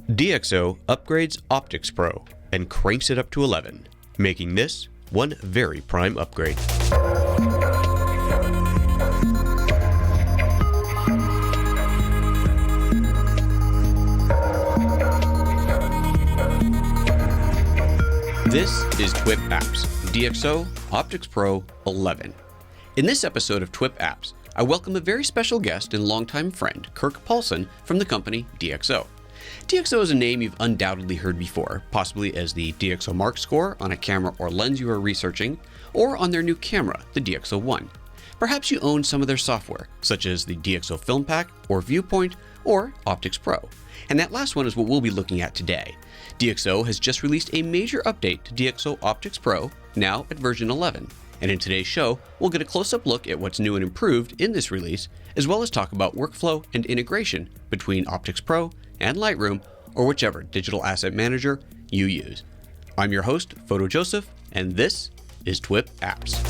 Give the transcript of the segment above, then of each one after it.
DxO upgrades Optics Pro and cranks it up to 11, making this one very prime upgrade. This is TWiP Apps, DxO Optics Pro 11. In this episode of TWiP Apps, I welcome a very special guest and longtime friend, Kirk Paulsen, from the company DxO. DxO is a name you've undoubtedly heard before, possibly as the DxO Mark score on a camera or lens you are researching, or on their new camera, the DxO ONE. Perhaps you own some of their software, such as the DxO FilmPack, or ViewPoint, or Optics Pro. And that last one is what we'll be looking at today. DxO has just released a major update to DxO Optics Pro, now at version 11. And in today's show, we'll get a close-up look at what's new and improved in this release, as well as talk about workflow and integration between Optics Pro and Lightroom, or whichever digital asset manager you use. I'm your host, Photo Joseph, and this is TWiP Apps.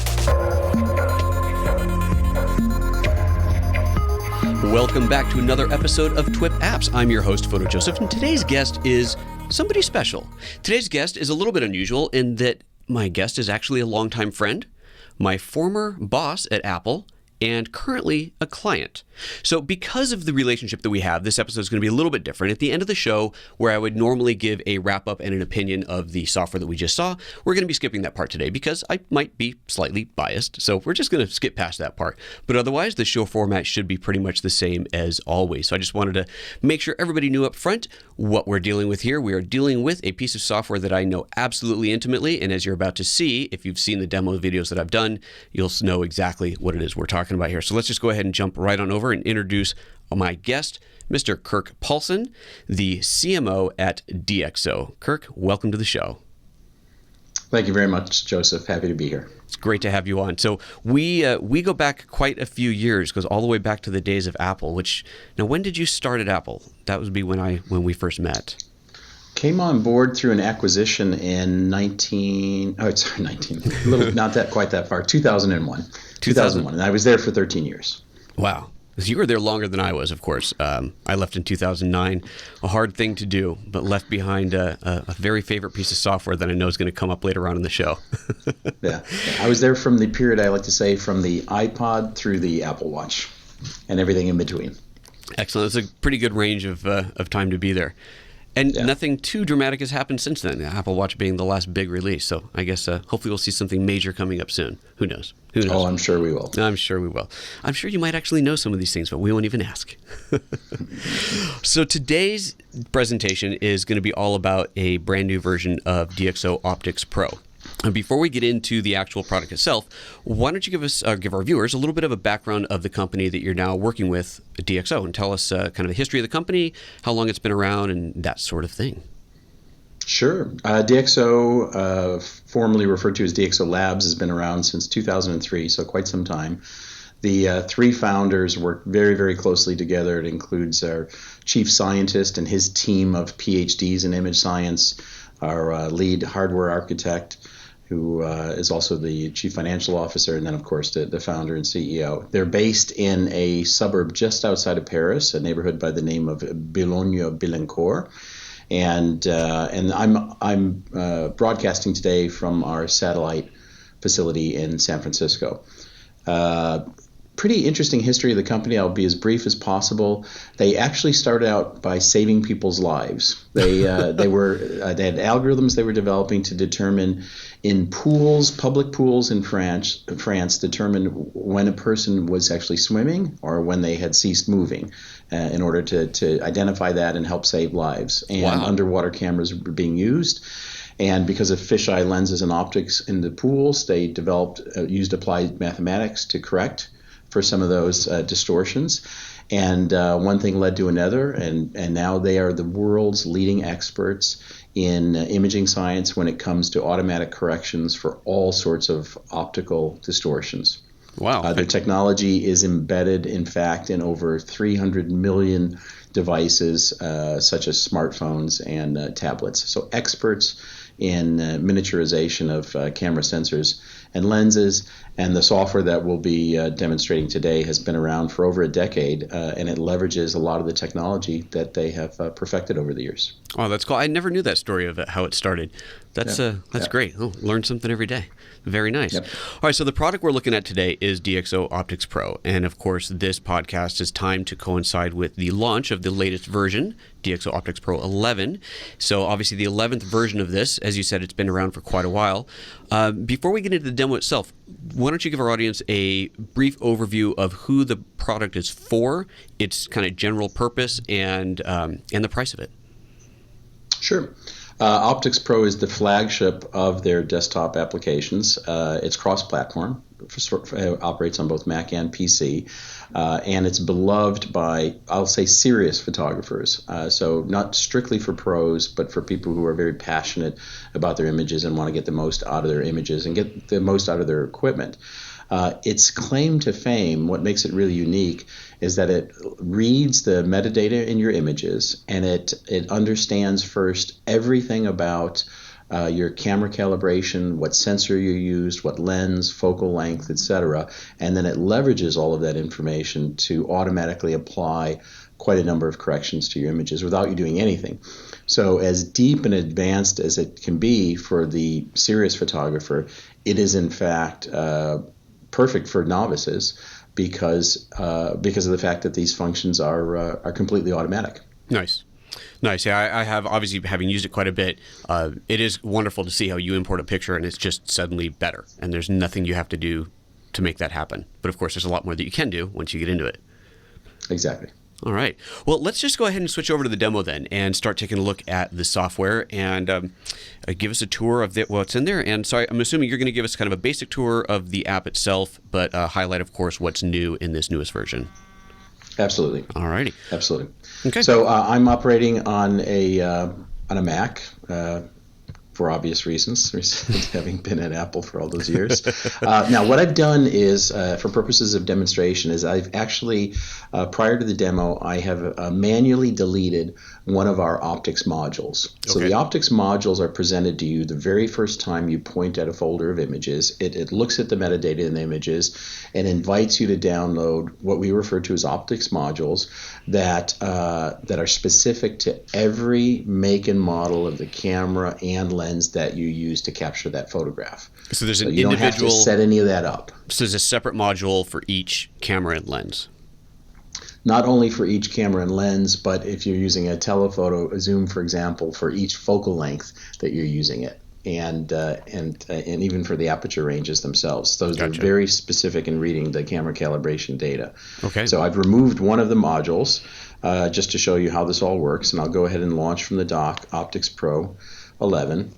Welcome back to another episode of TWiP Apps. I'm your host, Photo Joseph, and today's guest is somebody special. Today's guest is a little bit unusual in that my guest is actually a longtime friend, my former boss at Apple, and currently a client. So because of the relationship that we have, this episode is going to be a little bit different. At the end of the show, where I would normally give a wrap-up and an opinion of the software that we just saw, we're going to be skipping that part today because I might be slightly biased. So we're just going to skip past that part. But otherwise, the show format should be pretty much the same as always. So I just wanted to make sure everybody knew up front what we're dealing with here. We are dealing with a piece of software that I know absolutely intimately. And as you're about to see, if you've seen the demo videos that I've done, you'll know exactly what it is we're talking about here. So let's just go ahead and jump right on over and introduce my guest, Mr. Kirk Paulsen, the CMO at DxO. Kirk, welcome to the show. Thank you very much, Joseph. Happy to be here. It's great to have you on. So we go back quite a few years, goes all the way back to the days of Apple. Now, when did you start at Apple? That would be when we first met. Came on board through an acquisition in 2001. 2001. And I was there for 13 years. Wow. You were there longer than I was, of course. I left in 2009, a hard thing to do, but left behind a very favorite piece of software that I know is going to come up later on in the show. Yeah. I was there from the period, I like to say, from the iPod through the Apple Watch and everything in between. Excellent. It's a pretty good range of time to be there. And nothing too dramatic has happened since then, the Apple Watch being the last big release. So I guess hopefully we'll see something major coming up soon. Who knows? Oh, I'm sure we will. I'm sure we will. I'm sure you might actually know some of these things, but we won't even ask. So today's presentation is going to be all about a brand new version of DxO Optics Pro. And before we get into the actual product itself, why don't you give our viewers a little bit of a background of the company that you're now working with, DxO, and tell us kind of the history of the company, how long it's been around, and that sort of thing. Sure. DxO, formerly referred to as DxO Labs, has been around since 2003, so quite some time. The three founders work very, very closely together. It includes our chief scientist and his team of PhDs in image science, our lead hardware architect, who is also the chief financial officer, and then, of course, the founder and CEO. They're based in a suburb just outside of Paris, a neighborhood by the name of Boulogne-Billancourt. And I'm broadcasting today from our satellite facility in San Francisco. Pretty interesting history of the company. I'll be as brief as possible. They actually started out by saving people's lives. They had algorithms they were developing to determine in pools, public pools in France, determine when a person was actually swimming or when they had ceased moving, in order to identify that and help save lives. And underwater cameras were being used. And because of fisheye lenses and optics in the pools, they used applied mathematics to correct for some of those distortions. And one thing led to another, and now they are the world's leading experts in imaging science when it comes to automatic corrections for all sorts of optical distortions. Wow. Their technology is embedded, in fact, in over 300 million devices, such as smartphones and tablets. So experts in miniaturization of camera sensors and lenses. And the software that we'll be demonstrating today has been around for over a decade, and it leverages a lot of the technology that they have perfected over the years. Oh, that's cool. I never knew that story of how it started. That's great. Oh, learn something every day. Very nice. Yep. All right, so the product we're looking at today is DxO Optics Pro. And of course, this podcast is timed to coincide with the launch of the latest version, DxO Optics Pro 11. So obviously the 11th version of this, as you said, it's been around for quite a while. Before we get into the demo itself, why don't you give our audience a brief overview of who the product is for, its kind of general purpose, and the price of it? Sure. Optics Pro is the flagship of their desktop applications. It's cross-platform, operates on both Mac and PC, and it's beloved by, I'll say, serious photographers. So not strictly for pros, but for people who are very passionate about their images and want to get the most out of their images and get the most out of their equipment. Its claim to fame, what makes it really unique, is that it reads the metadata in your images, and it understands first everything about your camera calibration, what sensor you used, what lens, focal length, etc., and then it leverages all of that information to automatically apply quite a number of corrections to your images without you doing anything. So as deep and advanced as it can be for the serious photographer, it is in fact perfect for novices because of the fact that these functions are completely automatic. Nice. Yeah, I have, obviously, having used it quite a bit, it is wonderful to see how you import a picture and it's just suddenly better. And there's nothing you have to do to make that happen. But of course, there's a lot more that you can do once you get into it. Exactly. All right. Well, let's just go ahead and switch over to the demo then and start taking a look at the software and give us a tour of what's in there. And so I'm assuming you're going to give us kind of a basic tour of the app itself, but highlight, of course, what's new in this newest version. Absolutely. All righty. Absolutely. Okay. So I'm operating on a Mac. For obvious reasons, having been at Apple for all those years. Now, what I've done is, for purposes of demonstration, is I've actually, prior to the demo, I have manually deleted one of our optics modules. So the optics modules are presented to you the very first time you point at a folder of images. It looks at the metadata in the images and invites you to download what we refer to as optics modules that are specific to every make and model of the camera and lens that you use to capture that photograph. So there's an you individual. Don't have to set any of that up. So there's a separate module for each camera and lens. Not only for each camera and lens, but if you're using a telephoto, a zoom, for example, for each focal length that you're using it, and even for the aperture ranges themselves. Those are very specific in reading the camera calibration data. Okay. So I've removed one of the modules just to show you how this all works, and I'll go ahead and launch from the dock Optics Pro 11.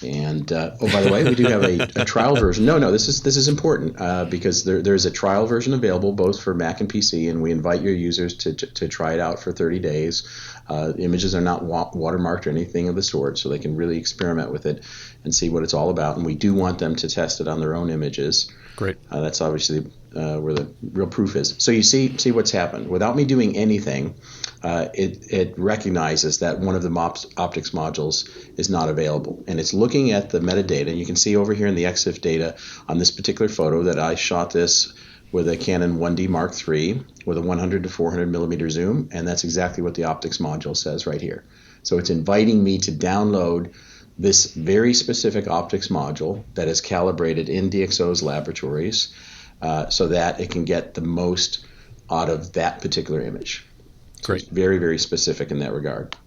And by the way, we do have a trial version. No, this is important because there's a trial version available both for Mac and PC, and we invite your users to try it out for 30 days. Images are not watermarked or anything of the sort, so they can really experiment with it and see what it's all about. And we do want them to test it on their own images. Great. That's obviously where the real proof is. So you see what's happened. Without me doing anything, it recognizes that one of the optics modules is not available. And it's looking at the metadata. You can see over here in the EXIF data on this particular photo that I shot this with a Canon 1D Mark III with a 100 to 400 millimeter zoom. And that's exactly what the optics module says right here. So it's inviting me to download this very specific optics module that is calibrated in DxO's laboratories so that it can get the most out of that particular image. So it's very, very specific in that regard.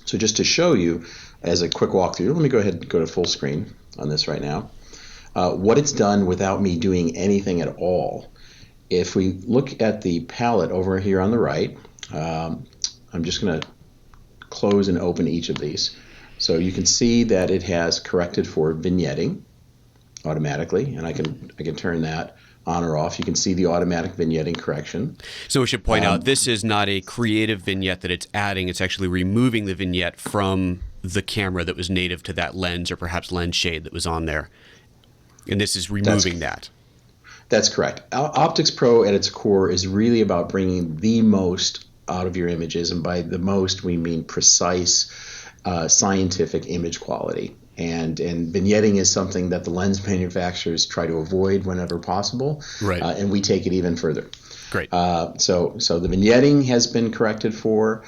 So just to show you, as a quick walkthrough, let me go ahead and go to full screen on this right now. What it's done without me doing anything at all. If we look at the palette over here on the right, I'm just going to close and open each of these. So you can see that it has corrected for vignetting automatically, and I can turn that on or off. You can see the automatic vignetting correction. So we should point out this is not a creative vignette that it's adding. It's actually removing the vignette from the camera that was native to that lens or perhaps lens shade that was on there. And this is removing that. That's correct. Optics Pro at its core is really about bringing the most out of your images, and by the most we mean precise scientific image quality. And vignetting is something that the lens manufacturers try to avoid whenever possible. Right. And we take it even further. Great. So the vignetting has been corrected for.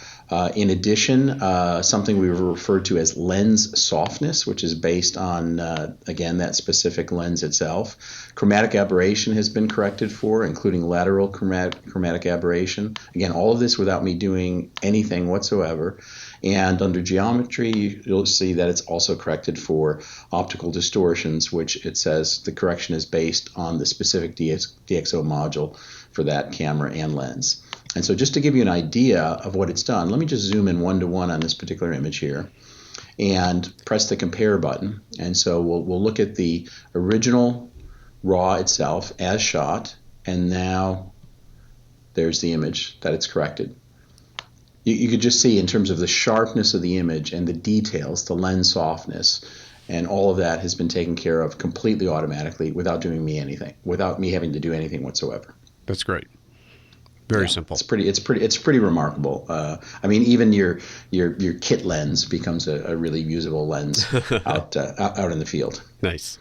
In addition, something we refer to as lens softness, which is based on, again, that specific lens itself. Chromatic aberration has been corrected for, including lateral chromatic aberration. Again, all of this without me doing anything whatsoever. And under geometry, you'll see that it's also corrected for optical distortions, which it says the correction is based on the specific DxO module for that camera and lens. And so just to give you an idea of what it's done, let me just zoom in 1-to-1 on this particular image here and press the compare button. And so we'll look at the original RAW itself as shot, and now there's the image that it's corrected. You could just see in terms of the sharpness of the image and the details, the lens softness, and all of that has been taken care of completely automatically without doing me anything, without me having to do anything whatsoever. That's great. Very simple. It's pretty remarkable. I mean, even your kit lens becomes a really usable lens out in the field. Nice.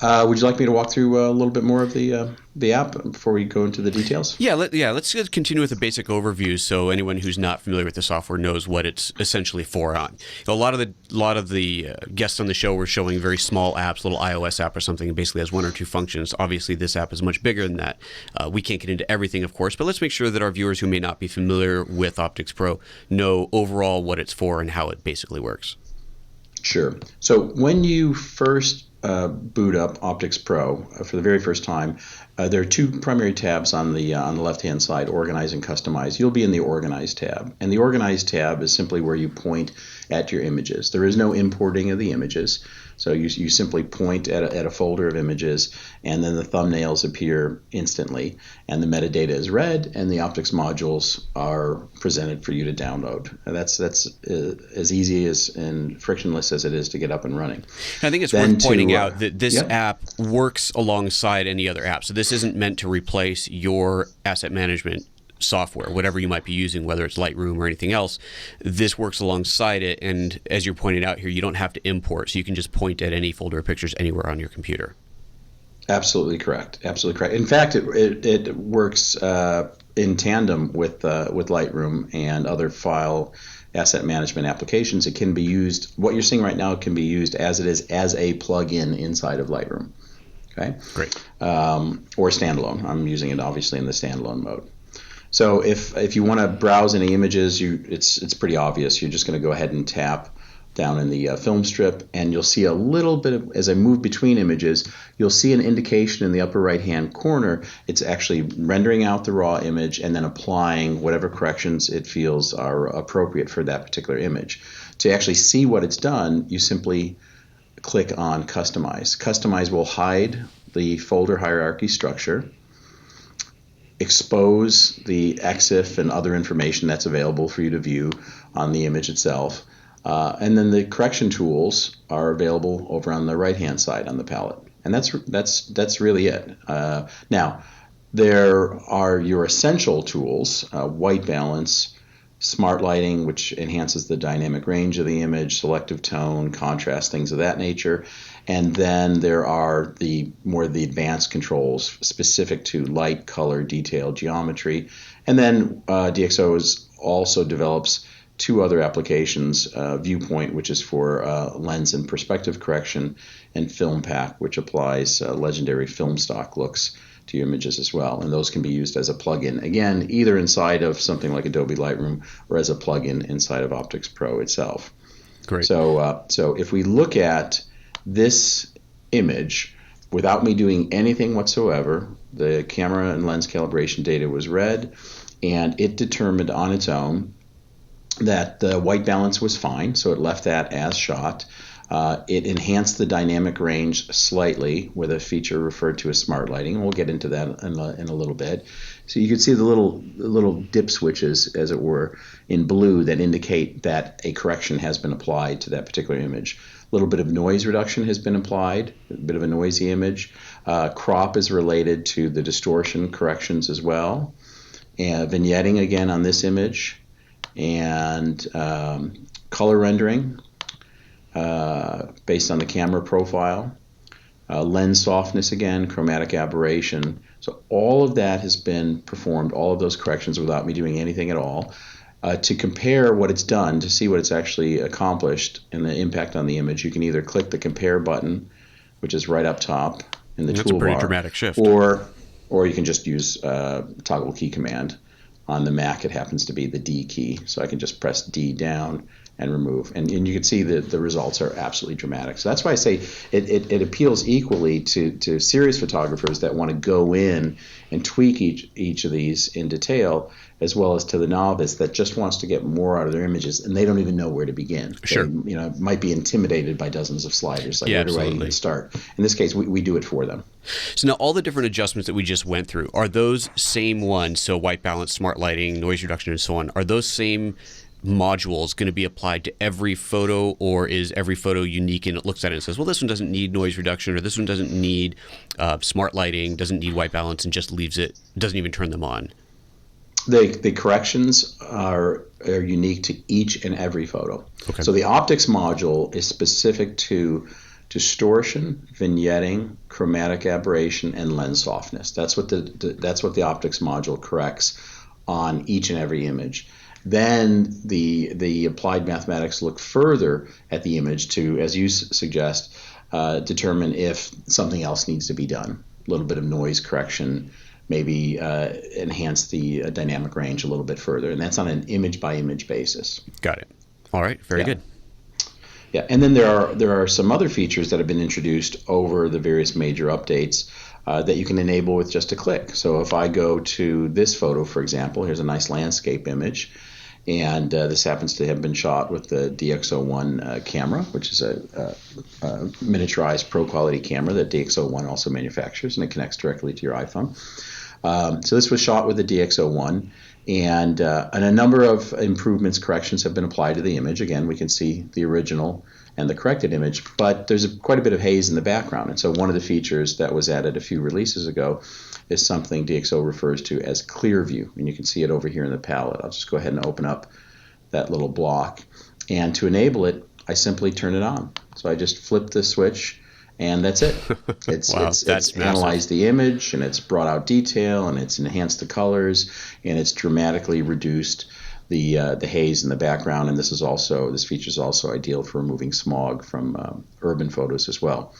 Would you like me to walk through a little bit more of the app before we go into the details? Yeah, let's just continue with a basic overview so anyone who's not familiar with the software knows what it's essentially for. A lot of the guests on the show were showing very small apps, little iOS app or something, and basically has 1 or 2 functions. Obviously, this app is much bigger than that. We can't get into everything, of course, but let's make sure that our viewers who may not be familiar with Optics Pro know overall what it's for and how it basically works. Sure. So when you first boot up Optics Pro for the very first time, there are 2 primary tabs on the left-hand side, Organize and Customize. You'll be in the Organize tab, and the Organize tab is simply where you point at your images. There is no importing of the images, so you simply point at a folder of images, and then the thumbnails appear instantly, and the metadata is read, and the optics modules are presented for you to download. And that's as easy and frictionless as it is to get up and running. I think it's worth pointing out that this app works alongside any other app. So this isn't meant to replace your asset management software, whatever you might be using, whether it's Lightroom or anything else. This works alongside it, and as you're pointing out here, you don't have to import, so you can just point at any folder of pictures anywhere on your computer. Absolutely correct. Absolutely correct. In fact, it works in tandem with Lightroom and other file asset management applications. It can be used, what you're seeing right now can be used as it is as a plug-in inside of Lightroom. Okay? Great. Or standalone. I'm using it obviously in the standalone mode. So if you want to browse any images, it's pretty obvious. You're just going to go ahead and tap down in the film strip, and you'll see a little bit of, as I move between images, you'll see an indication in the upper right-hand corner. It's actually rendering out the raw image and then applying whatever corrections it feels are appropriate for that particular image. To actually see what it's done, you simply click on Customize. Customize will hide the folder hierarchy structure, expose the EXIF and other information that's available for you to view on the image itself. And then the correction tools are available over on the right-hand side on the palette. And that's really it. Now, there are your essential tools, white balance, smart lighting, which enhances the dynamic range of the image, selective tone, contrast, things of that nature. And then there are the advanced controls specific to light, color, detail, geometry. And then DxO also develops 2 other applications, ViewPoint, which is for lens and perspective correction, and FilmPack, which applies legendary film stock looks to your images as well. And those can be used as a plugin, again, either inside of something like Adobe Lightroom or as a plugin inside of Optics Pro itself. Great. So if we look at this image, without me doing anything whatsoever, the camera and lens calibration data was read, and it determined on its own that the white balance was fine, so it left that as shot. It enhanced the dynamic range slightly with a feature referred to as smart lighting. We'll get into that in a little bit. So you can see the little dip switches, as it were, in blue that indicate that a correction has been applied to that particular image. A little bit of noise reduction has been applied, a bit of a noisy image. Crop is related to the distortion corrections as well. And vignetting again on this image. And color rendering. based on the camera profile, lens softness again, chromatic aberration. So all of that has been performed, all of those corrections without me doing anything at all, to compare what it's done, to see what it's actually accomplished and the impact on the image. You can either click the compare button, which is right up top in the toolbar. That's a pretty dramatic shift. Or you can just use toggle key command. On the Mac, it happens to be the D key, so I can just press D down and remove. And you can see that the results are absolutely dramatic. So that's why I say it appeals equally to serious photographers that want to go in and tweak each of these in detail, as well as to the novice that just wants to get more out of their images, and they don't even know where to begin. Sure. They, might be intimidated by dozens of sliders. Like, where do I even start? In this case, we do it for them. So now all the different adjustments that we just went through, are those same ones, so white balance, smart lighting, noise reduction, and so on, are those same modules going to be applied to every photo, or is every photo unique and it looks at it and says, well, this one doesn't need noise reduction, or this one doesn't need smart lighting, doesn't need white balance, and just leaves it, doesn't even turn them on? The corrections are unique to each and every photo. Okay. So the optics module is specific to distortion, vignetting, chromatic aberration, and lens softness. That's what the optics module corrects on each and every image. Then the applied mathematics look further at the image to, as you suggest, determine if something else needs to be done. A little bit of noise correction, maybe enhance the dynamic range a little bit further. And that's on an image-by-image basis. Got it. All right. Very good. Yeah, and then there are some other features that have been introduced over the various major updates that you can enable with just a click. So if I go to this photo, for example, here's a nice landscape image, and this happens to have been shot with the DxO ONE camera, which is a miniaturized pro-quality camera that DxO ONE also manufactures, and it connects directly to your iPhone. So this was shot with the DxO ONE, and a number of improvements, corrections have been applied to the image. Again, we can see the original and the corrected image, but there's quite a bit of haze in the background. And so one of the features that was added a few releases ago is something DxO refers to as Clearview, and you can see it over here in the palette. I'll just go ahead and open up that little block, and to enable it, I simply turn it on. So I just flip the switch, and that's it. It's analyzed the image, and it's brought out detail, and it's enhanced the colors, and it's dramatically reduced the haze in the background. And this feature is also ideal for removing smog from urban photos as well.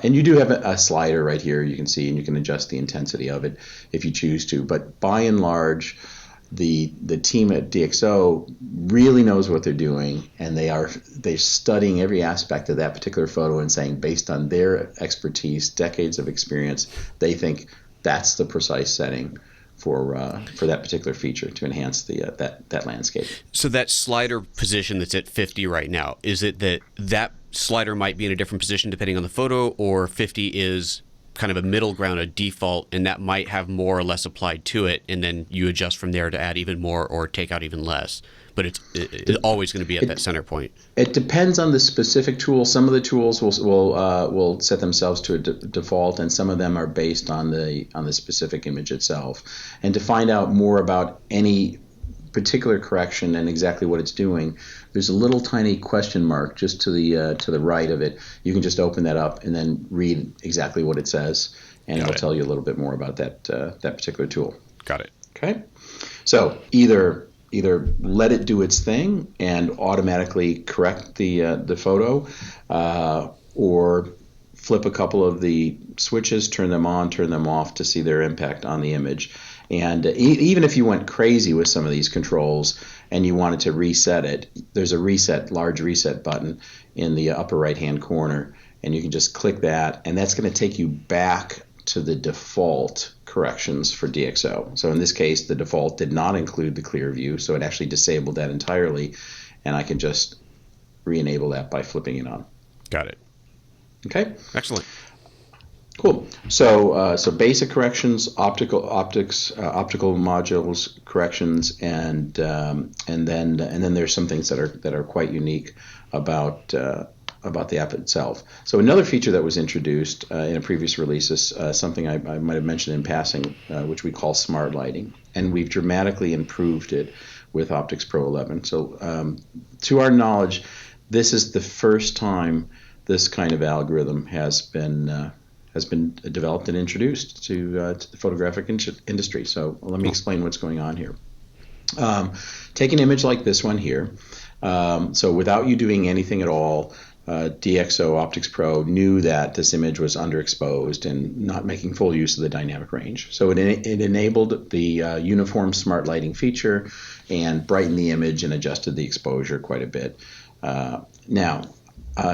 And you do have a slider right here, you can see, and you can adjust the intensity of it if you choose to. But by and large, the team at DxO really knows what they're doing, and they're studying every aspect of that particular photo and saying, based on their expertise, decades of experience, they think that's the precise setting for that particular feature to enhance that landscape. So that slider position that's at 50 right now, is it that slider might be in a different position depending on the photo, or 50 is kind of a middle ground, a default, and that might have more or less applied to it, and then you adjust from there to add even more or take out even less? But it's always going to be at that center point. It depends on the specific tool. Some of the tools will set themselves to a default, and some of them are based on the specific image itself. And to find out more about any particular correction and exactly what it's doing, there's a little tiny question mark just to the right of it. You can just open that up and then read exactly what it says, and it'll tell you a little bit more about that particular tool. Got it. Okay. So either let it do its thing and automatically correct the photo, or flip a couple of the switches, turn them on, turn them off to see their impact on the image. And even if you went crazy with some of these controls and you wanted to reset it, there's a large reset button in the upper right-hand corner, and you can just click that, and that's going to take you back to the default corrections for DxO. So in this case, the default did not include the clear view, so it actually disabled that entirely, and I can just re-enable that by flipping it on. Got it. Okay. Excellent. Cool. So basic corrections, optical modules corrections, and then there's some things that are quite unique about the app itself. So another feature that was introduced in a previous release is something I might have mentioned in passing, which we call smart lighting, and we've dramatically improved it with Optics Pro 11. So to our knowledge, this is the first time this kind of algorithm has been developed and introduced to the photographic industry. So let me explain what's going on here. Take an image like this one here. So without you doing anything at all, DxO Optics Pro knew that this image was underexposed and not making full use of the dynamic range. So it enabled the uniform smart lighting feature and brightened the image and adjusted the exposure quite a bit. Now,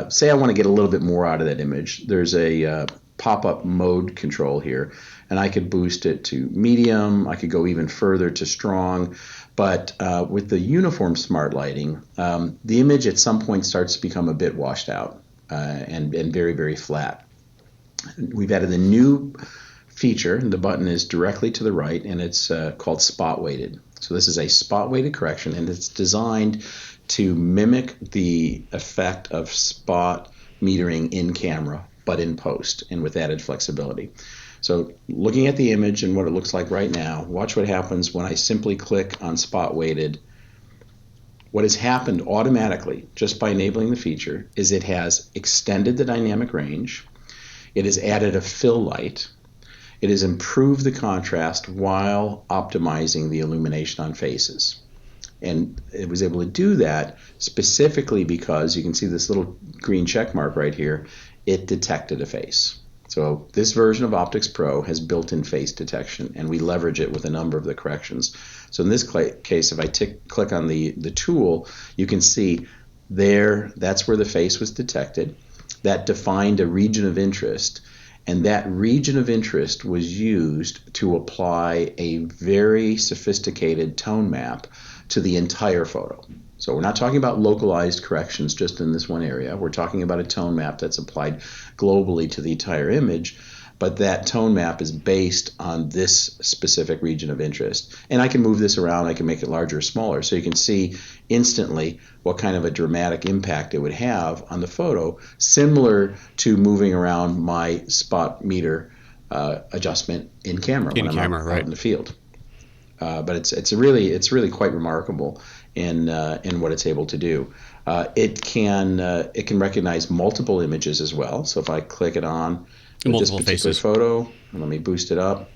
say I want to get a little bit more out of that image. There's a pop-up mode control here, and I could boost it to medium. I could go even further to strong. But with the uniform smart lighting, the image at some point starts to become a bit washed out and very, very flat. We've added a new feature. The button is directly to the right, and it's called spot weighted. So this is a spot weighted correction, and it's designed to mimic the effect of spot metering in camera, but in post and with added flexibility. So looking at the image and what it looks like right now, watch what happens when I simply click on spot weighted. What has happened automatically just by enabling the feature is it has extended the dynamic range, it has added a fill light, it has improved the contrast while optimizing the illumination on faces. And it was able to do that specifically because you can see this little green check mark right here. It detected a face. So this version of Optics Pro has built-in face detection, and we leverage it with a number of the corrections. So in this case, if I click on the tool, you can see there, that's where the face was detected. That defined a region of interest, and that region of interest was used to apply a very sophisticated tone map to the entire photo. So we're not talking about localized corrections just in this one area. We're talking about a tone map that's applied globally to the entire image, but that tone map is based on this specific region of interest. And I can move this around, I can make it larger or smaller, so you can see instantly what kind of a dramatic impact it would have on the photo, similar to moving around my spot meter adjustment in camera when I'm out in the field. But it's really quite remarkable in what it's able to do. It can recognize multiple images as well. So if I click it on this particular photo, and let me boost it up,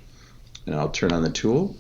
and I'll turn on the tool,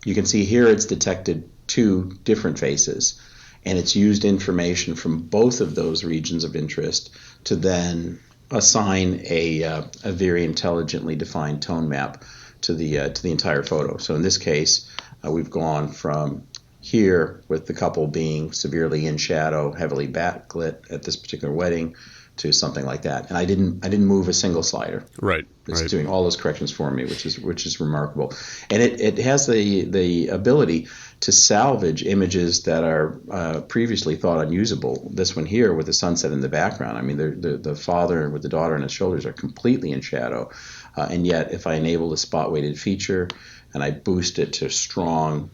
you can see here it's detected two different faces, and it's used information from both of those regions of interest to then assign a very intelligently defined tone map to the entire photo. So in this case, we've gone from here with the couple being severely in shadow, heavily backlit at this particular wedding, to something like that. And I didn't move a single slider. Right. It's doing all those corrections for me, which is remarkable. And it has the ability to salvage images that are previously thought unusable. This one here with the sunset in the background. I mean, the father with the daughter on his shoulders are completely in shadow. And yet, if I enable the spot weighted feature and I boost it to strong,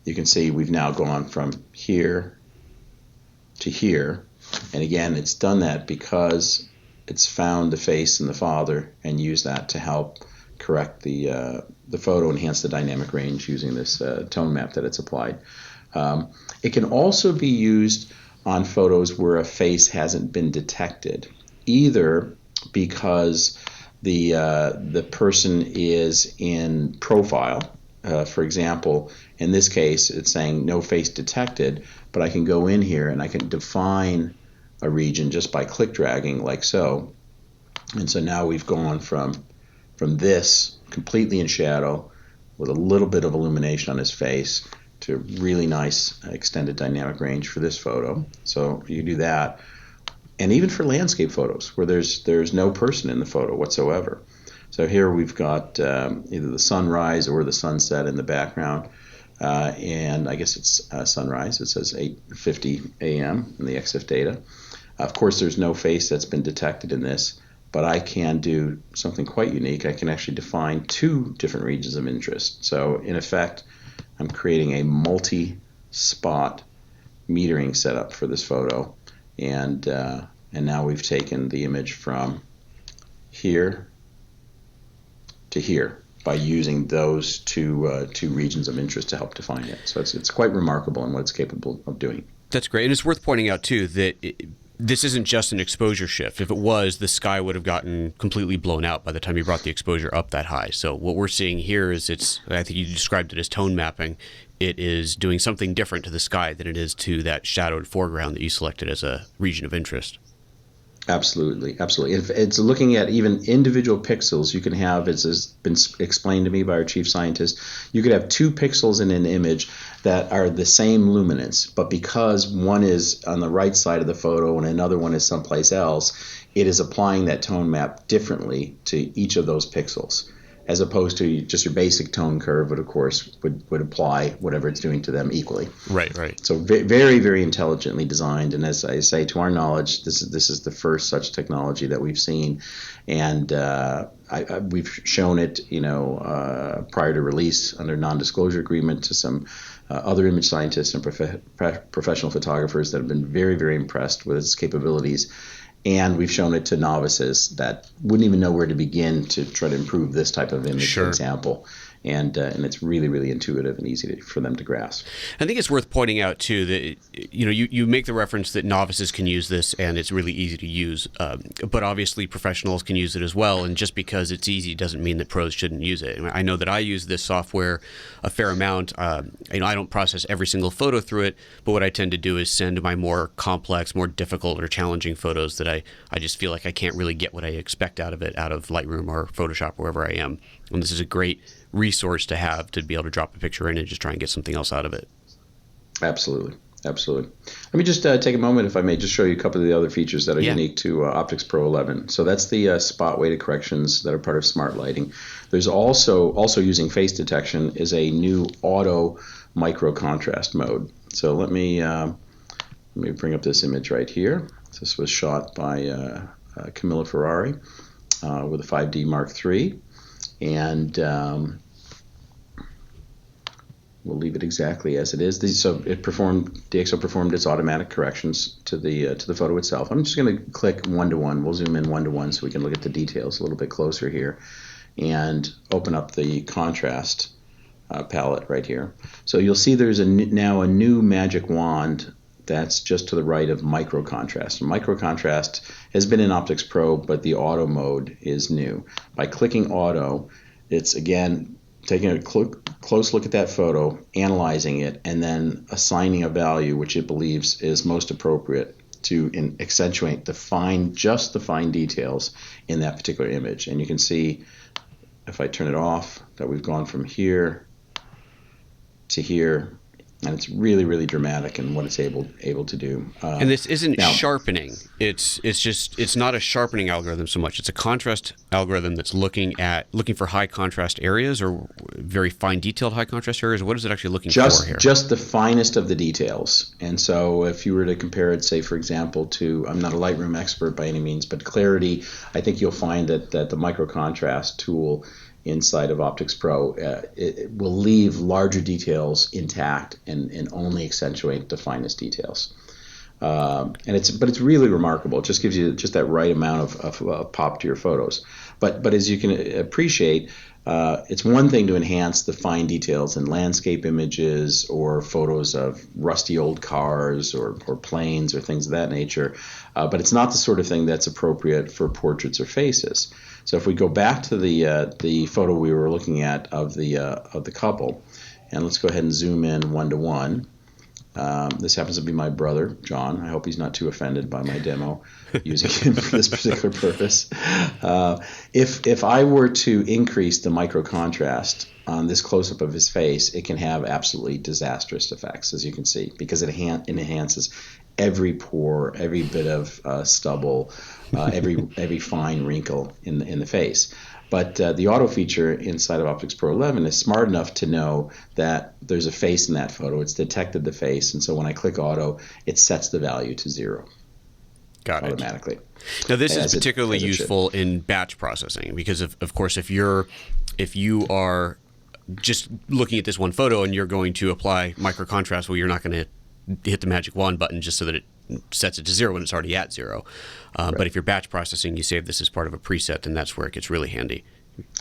you can see we've now gone from here to here. And again, it's done that because it's found the face and the father and used that to help correct the photo, enhance the dynamic range using this tone map that it's applied. It can also be used on photos where a face hasn't been detected, either because the person is in profile. For example, in this case, it's saying no face detected, but I can go in here and I can define a region just by click dragging like so. And so now we've gone from this completely in shadow with a little bit of illumination on his face to really nice extended dynamic range for this photo. So you do that. And even for landscape photos where there's no person in the photo whatsoever. So here we've got either the sunrise or the sunset in the background. And I guess it's sunrise. It says 8:50 a.m. in the EXIF data. Of course, there's no face that's been detected in this, but I can do something quite unique. I can actually define two different regions of interest. So in effect, I'm creating a multi-spot metering setup for this photo. And now we've taken the image from here to here by using those two regions of interest to help define it. So it's quite remarkable in what it's capable of doing. That's great. And it's worth pointing out, too, that this isn't just an exposure shift. If it was, the sky would have gotten completely blown out by the time you brought the exposure up that high. So what we're seeing here is I think you described it as tone mapping. It is doing something different to the sky than it is to that shadowed foreground that you selected as a region of interest. Absolutely, absolutely. If it's looking at even individual pixels, you can have, as has been explained to me by our chief scientist, you could have 2 pixels in an image that are the same luminance, but because one is on the right side of the photo and another one is someplace else, it is applying that tone map differently to each of those pixels, as opposed to just your basic tone curve, would of course would apply whatever it's doing to them equally. Right. So very, very intelligently designed, and as I say, to our knowledge, this is the first such technology that we've seen, and we've shown it, prior to release under non-disclosure agreement to some other image scientists and professional photographers that have been very, very impressed with its capabilities. And we've shown it to novices that wouldn't even know where to begin to try to improve this type of image, for example. And it's really, really intuitive and easy for them to grasp. I think it's worth pointing out, too, that you make the reference that novices can use this and it's really easy to use. But obviously professionals can use it as well. And just because it's easy doesn't mean that pros shouldn't use it. I know that I use this software a fair amount. I don't process every single photo through it, but what I tend to do is send my more complex, more difficult or challenging photos that I just feel like I can't really get what I expect out of it, out of Lightroom or Photoshop, wherever I am. And this is a great resource to have to be able to drop a picture in and just try and get something else out of it. Absolutely. Let me just take a moment, if I may, just show you a couple of the other features that are unique to Optics Pro 11. So that's the spot weighted corrections that are part of smart lighting. There's also using face detection is a new auto micro contrast mode. So let me bring up this image right here. This was shot by Camilla Ferrari with a 5D Mark III. And we'll leave it exactly as it is. DxO performed its automatic corrections to the photo itself. I'm just going to click 1:1. We'll zoom in 1:1 so we can look at the details a little bit closer here, and open up the contrast palette right here. So you'll see there's now a new magic wand that's just to the right of micro contrast. Micro contrast has been in Optics Pro, but the auto mode is new. By clicking auto, it's again taking a close look at that photo, analyzing it, and then assigning a value which it believes is most appropriate to accentuate the fine details in that particular image. And you can see, if I turn it off, that we've gone from here to here. And it's really, really dramatic in what it's able to do. And this isn't sharpening. It's not a sharpening algorithm so much. It's a contrast algorithm that's looking for high contrast areas or very fine detailed high contrast areas. What is it actually looking for here? Just the finest of the details. And so if you were to compare it, say, for example, to, I'm not a Lightroom expert by any means, but clarity, I think you'll find that the micro contrast tool inside of Optics Pro, it will leave larger details intact and only accentuate the finest details. But it's really remarkable. It just gives you just that right amount of pop to your photos. But as you can appreciate, it's one thing to enhance the fine details in landscape images or photos of rusty old cars or planes or things of that nature, but it's not the sort of thing that's appropriate for portraits or faces. So if we go back to the photo we were looking at of the couple, and let's go ahead and zoom in 1:1. This happens to be my brother, John. I hope he's not too offended by my demo using him for this particular purpose. If I were to increase the micro contrast on this close-up of his face, it can have absolutely disastrous effects, as you can see, because it enhances every pore, every bit of stubble, every fine wrinkle in the face. But the auto feature inside of Optics Pro 11 is smart enough to know that there's a face in that photo. It's detected the face, and so when I click auto, it sets the value to 0. Got it. Automatically. Now this is particularly useful in batch processing because of course if you are just looking at this one photo and you're going to apply micro contrast, well, you're not going to hit the magic wand button just so that it sets it to 0 when it's already at 0. Right. But if you're batch processing, you save this as part of a preset, and that's where it gets really handy.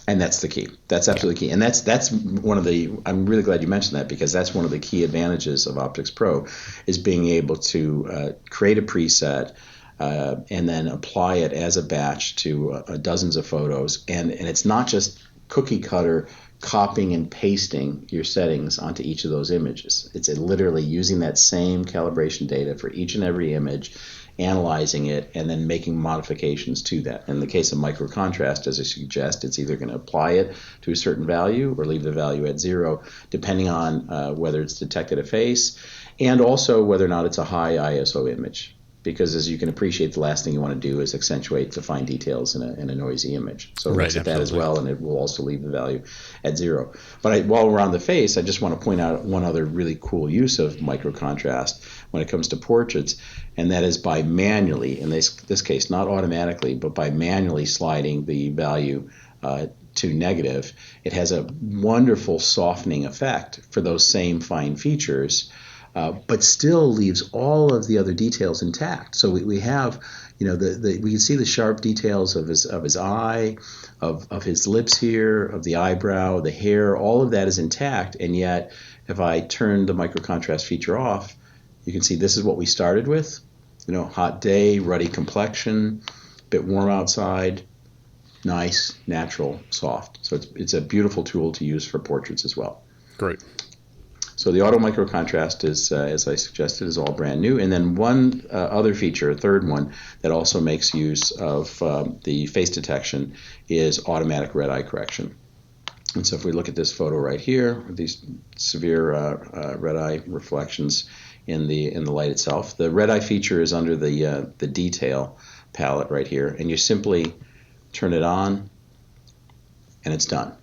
And that's the key. That's absolutely key. And that's one of the, I'm really glad you mentioned that, because that's one of the key advantages of Optics Pro, is being able to create a preset and then apply it as a batch to dozens of photos. And it's not just cookie cutter copying and pasting your settings onto each of those images. It's literally using that same calibration data for each and every image, analyzing it, and then making modifications to that. In the case of micro contrast, as I suggest, it's either going to apply it to a certain value or leave the value at 0, depending on whether it's detected a face, and also whether or not it's a high ISO image. Because as you can appreciate, the last thing you want to do is accentuate the fine details in a noisy image. So it looks at that as well, and it will also leave the value at 0. But while we're on the face, I just want to point out one other really cool use of micro contrast when it comes to portraits, and that is by manually, in this case, not automatically, but by manually sliding the value to negative. It has a wonderful softening effect for those same fine features, but still leaves all of the other details intact. So we have, we can see the sharp details of his eye, of his lips here, of the eyebrow, the hair. All of that is intact, and yet if I turn the micro contrast feature off, you can see this is what we started with. Hot day, ruddy complexion, bit warm outside, nice, natural, soft. So it's a beautiful tool to use for portraits as well. Great. So the auto micro contrast is, as I suggested, is all brand new. And then one other feature, a third one, that also makes use of the face detection is automatic red eye correction. And so if we look at this photo right here, with these severe red eye reflections in the light itself, the red eye feature is under the detail palette right here, and you simply turn it on, and it's done.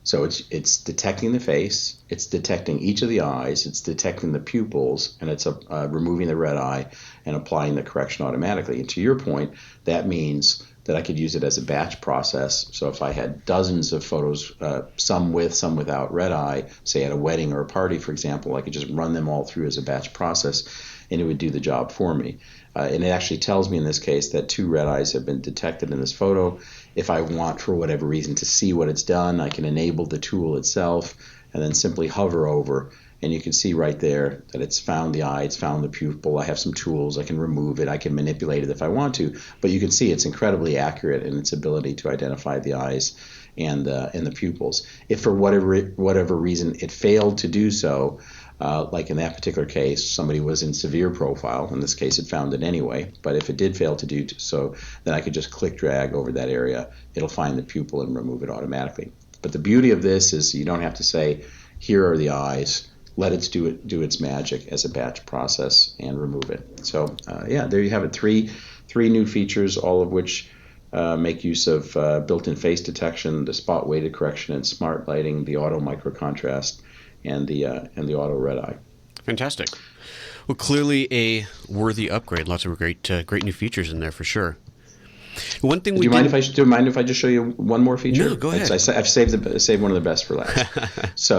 So it's detecting the face, it's detecting each of the eyes, it's detecting the pupils, and it's removing the red eye and applying the correction automatically. And to your point, that means that I could use it as a batch process. So if I had dozens of photos, some with, some without red eye, say at a wedding or a party, for example, I could just run them all through as a batch process, and it would do the job for me. And it actually tells me in this case that 2 red eyes have been detected in this photo. If I want, for whatever reason, to see what it's done, I can enable the tool itself and then simply hover over, and you can see right there that it's found the eye, it's found the pupil. I have some tools. I can remove it. I can manipulate it if I want to. But you can see it's incredibly accurate in its ability to identify the eyes and the pupils. If for whatever reason it failed to do so, like in that particular case, somebody was in severe profile. In this case, it found it anyway. But if it did fail to do so, then I could just click drag over that area. It'll find the pupil and remove it automatically. But the beauty of this is you don't have to say, here are the eyes. Let it do its magic as a batch process and remove it. So there you have it. Three new features, all of which make use of built-in face detection, the spot weighted correction and smart lighting, the auto micro contrast, and the auto red eye. Fantastic. Well, clearly a worthy upgrade. Lots of great new features in there for sure. One thing do you mind if I just show you one more feature? No, go ahead. I've saved one of the best for last.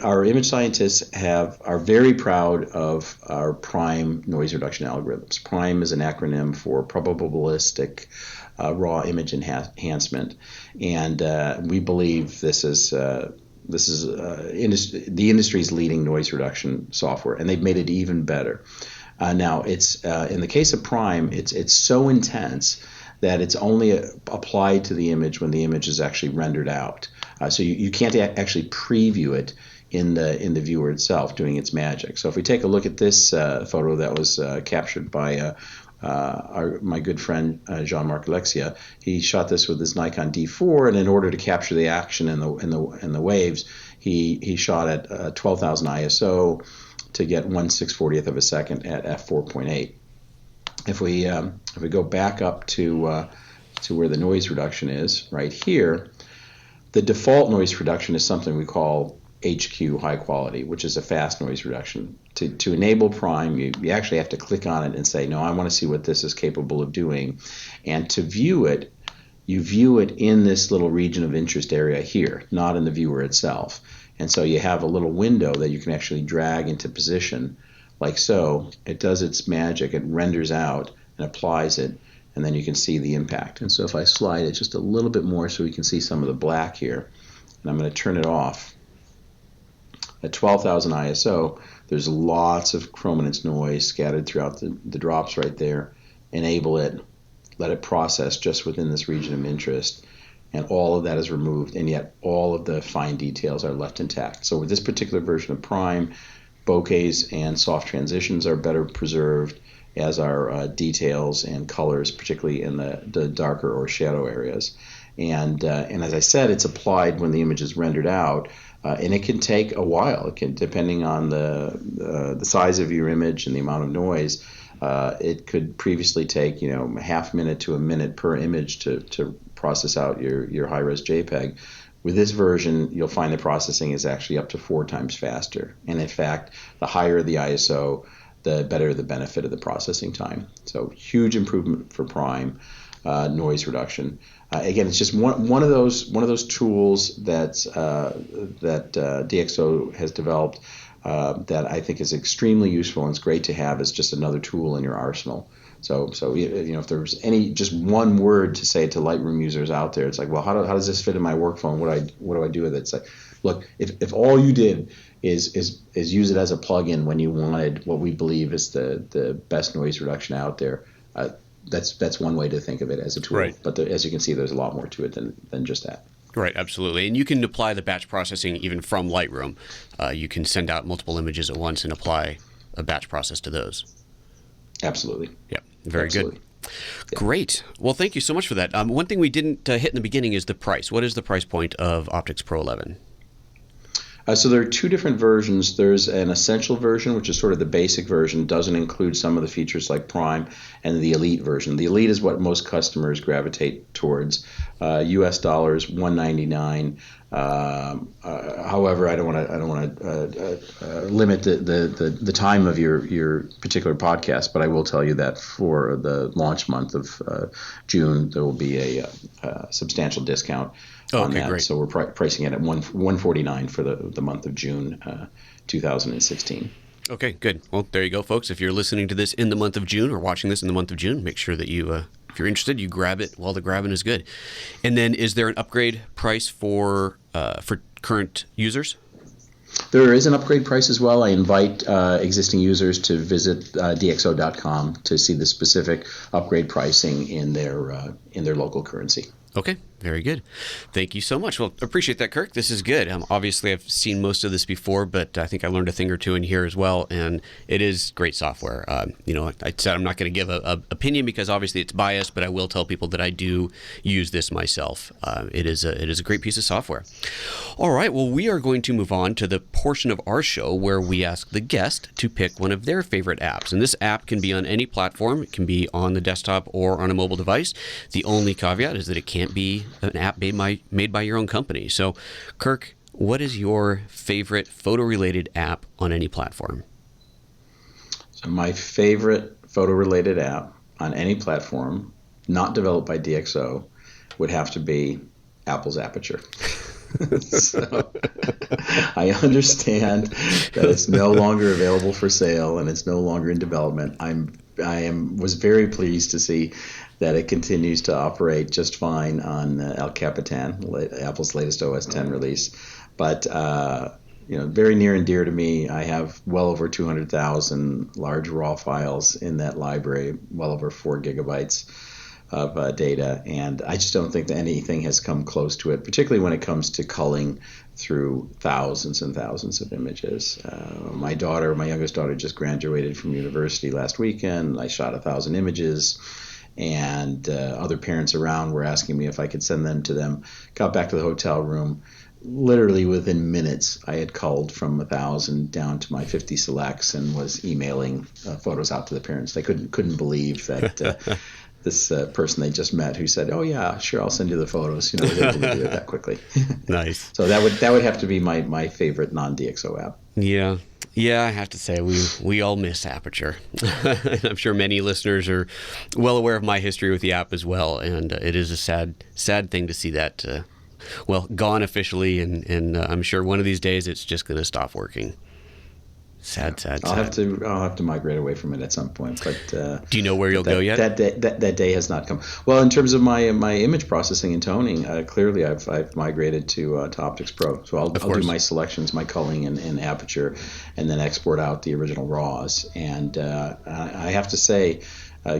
Our image scientists are very proud of our PRIME noise reduction algorithms. PRIME is an acronym for probabilistic raw image enhancement, and we believe this is the industry's leading noise reduction software, and they've made it even better. Now, it's in the case of PRIME, it's so intense that it's only applied to the image when the image is actually rendered out. So you can't actually preview it in the viewer itself doing its magic. So if we take a look at this photo that was captured by my good friend Jean-Marc Alexia, he shot this with his Nikon D4, and in order to capture the action in the waves, he shot at 12,000 ISO to get 1/640th of a second at f4.8. If we go back up to where the noise reduction is right here, the default noise reduction is something we call HQ, high quality, which is a fast noise reduction. To enable PRIME, you actually have to click on it and say, no, I want to see what this is capable of doing. And to view it, you view it in this little region of interest area here, not in the viewer itself. And so you have a little window that you can actually drag into position like so. It does its magic. It renders out and applies it. and then you can see the impact. And so if I slide it just a little bit more so we can see some of the black here, and I'm going to turn it off. At 12,000 ISO, there's lots of chrominance noise scattered throughout the drops right there. Enable it, let it process just within this region of interest, and all of that is removed, and yet all of the fine details are left intact. So with this particular version of Prime, bokehs and soft transitions are better preserved, as are details and colors, particularly in the darker or shadow areas. And as I said, it's applied when the image is rendered out, and it can take a while. It can, depending on the size of your image and the amount of noise. It could previously take a half minute to a minute per image to process out your high-res JPEG. With this version, you'll find the processing is actually up to 4 times faster. And in fact, the higher the ISO, the better the benefit of the processing time. So huge improvement for Prime, noise reduction. Again, it's just one of those tools that DxO has developed that I think is extremely useful, and it's great to have as just another tool in your arsenal. So if there's just one word to say to Lightroom users out there, it's like, well, how does this fit in my workflow? And what do I do with it? It's like, look, if all you did is use it as a plugin when you wanted what we believe is the best noise reduction out there, that's one way to think of it as a tool. Right. But as you can see, there's a lot more to it than just that. Right, absolutely. And you can apply the batch processing even from Lightroom. You can send out multiple images at once and apply a batch process to those. Absolutely. Yeah, very Absolutely. good. Yeah. Great. Well, thank you so much for that. One thing we didn't hit in the beginning is the price. What is the price point of Optics Pro 11? So there are 2 different versions. There's an essential version, which is sort of the basic version, doesn't include some of the features like Prime, and the Elite version. The Elite is what most customers gravitate towards. US dollars, $199. However, I don't want to limit the time of your particular podcast, but I will tell you that for the launch month of June, there will be a substantial discount. On that. Great. So we're pricing it at $149 for the month of June 2016. Okay, good. Well, there you go, folks. If you're listening to this in the month of June or watching this in the month of June, make sure that you, if you're interested, you grab it while the grabbing is good. And then, is there an upgrade price for current users? There is an upgrade price as well. I invite existing users to visit DxO.com to see the specific upgrade pricing in their local currency. Okay, very good. Thank you so much. Well, appreciate that, Kirk. This is good. Obviously, I've seen most of this before, but I think I learned a thing or two in here as well, and it is great software. I said I'm not going to give a opinion because obviously it's biased, but I will tell people that I do use this myself. It is a great piece of software. All right, well, we are going to move on to the portion of our show where we ask the guest to pick one of their favorite apps, and this app can be on any platform. It can be on the desktop or on a mobile device. The only caveat is that it can't be an app made by your own company. So, Kirk, what is your favorite photo-related app on any platform? So my favorite photo-related app on any platform, not developed by DxO, would have to be Apple's Aperture. So I understand that it's no longer available for sale and it's no longer in development. Was very pleased to see that it continues to operate just fine on El Capitan, Apple's latest OS X release. But very near and dear to me, I have well over 200,000 large raw files in that library, well over 4 gigabytes of data, and I just don't think that anything has come close to it, particularly when it comes to culling through thousands and thousands of images. My youngest daughter, just graduated from university last weekend. I shot 1,000 images, and other parents around were asking me if I could send them to them. Got back to the hotel room. Literally within minutes, I had culled from 1,000 down to my 50 selects and was emailing photos out to the parents. They couldn't believe that this person they just met who said, "Oh yeah, sure, I'll send you the photos." Was able to do it that quickly. Nice. So that would have to be my favorite non-DxO app. Yeah. Yeah, I have to say we all miss Aperture. I'm sure many listeners are well aware of my history with the app as well, and it is a sad thing to see that gone officially, and I'm sure one of these days it's just going to stop working. Sad. I'll have to migrate away from it at some point. But do you know where you'll go yet? That day has not come. Well, in terms of my image processing and toning, clearly I've migrated to Optics Pro. So I'll do my selections, my culling and aperture, and then export out the original RAWs. And I have to say,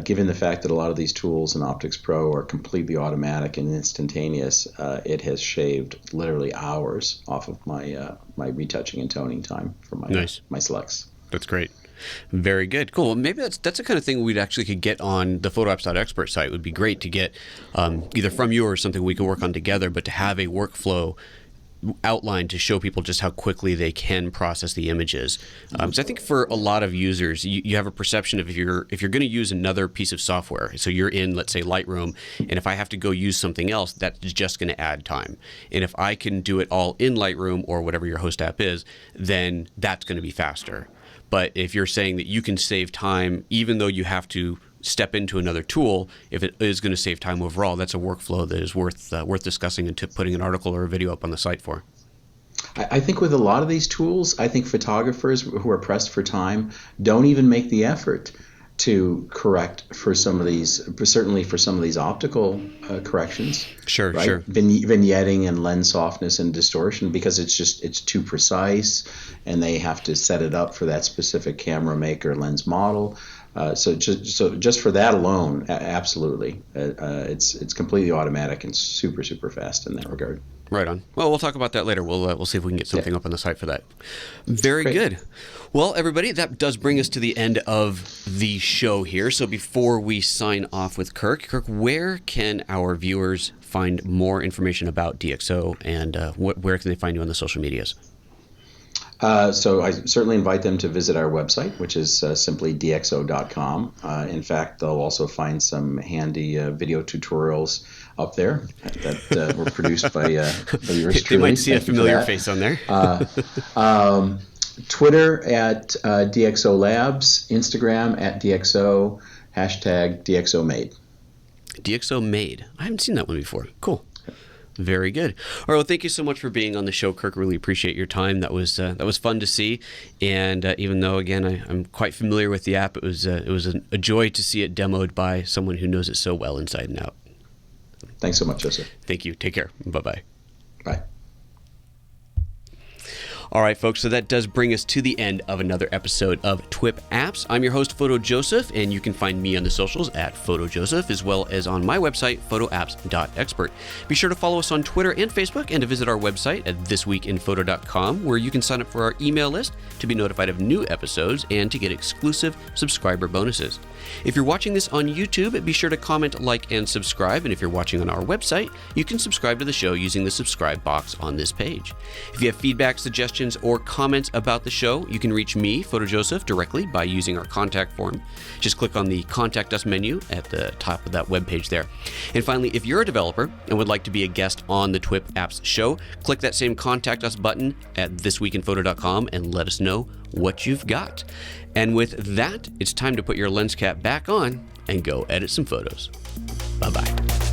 given the fact that a lot of these tools in Optics Pro are completely automatic and instantaneous, it has shaved literally hours off of my retouching and toning time for my selects. That's great. Very good. Cool. Well, maybe that's the kind of thing we'd actually could get on the photoapps.expert site. It would be great to get either from you or something we can work on together, but to have a workflow outline to show people just how quickly they can process the images. So I think for a lot of users, you have a perception of if you're going to use another piece of software, so you're in, let's say, Lightroom, and if I have to go use something else, that's just going to add time. And if I can do it all in Lightroom or whatever your host app is, then that's going to be faster. But if you're saying that you can save time, even though you have to step into another tool, if it is going to save time overall, that's a workflow that is worth discussing and putting an article or a video up on the site for. I think with a lot of these tools, I think photographers who are pressed for time don't even make the effort to correct for some of these, certainly for some of these optical corrections. Sure, right? sure. Vignetting and lens softness and distortion, because it's too precise, and they have to set it up for that specific camera maker lens model. So just for that alone, absolutely, it's completely automatic and super fast in that regard. Right on. Well, we'll talk about that later. We'll see if we can get something up on the site for that. Very good. Well, everybody, that does bring us to the end of the show here. So before we sign off with Kirk, where can our viewers find more information about DxO, and where can they find you on the social medias? So I certainly invite them to visit our website, which is simply dxo.com. In fact, they'll also find some handy video tutorials up there that were produced by yours truly. They might see a familiar face on there. Twitter at DxO Labs, Instagram at DxO, #DxO Made. DxO Made. I haven't seen that one before. Cool. Very good. All right. Well, thank you so much for being on the show, Kirk. Really appreciate your time. That was fun to see. And even though, again, I'm quite familiar with the app, it was a joy to see it demoed by someone who knows it so well inside and out. Thanks so much, Joseph. Thank you. Take care. Bye-bye. Bye. All right, folks, so that does bring us to the end of another episode of TWiP Apps. I'm your host, Photo Joseph, and you can find me on the socials at Photo Joseph, as well as on my website, photoapps.expert. Be sure to follow us on Twitter and Facebook, and to visit our website at thisweekinphoto.com, where you can sign up for our email list to be notified of new episodes and to get exclusive subscriber bonuses. If you're watching this on YouTube, be sure to comment, like, and subscribe. And if you're watching on our website, you can subscribe to the show using the subscribe box on this page. If you have feedback, suggestions, or comments about the show, you can reach me, Photo Joseph, directly by using our contact form. Just click on the Contact Us menu at the top of that webpage there. And finally, if you're a developer and would like to be a guest on the TWiP Apps show, click that same Contact Us button at thisweekinphoto.com and let us know what you've got. And with that, it's time to put your lens cap back on and go edit some photos. Bye-bye.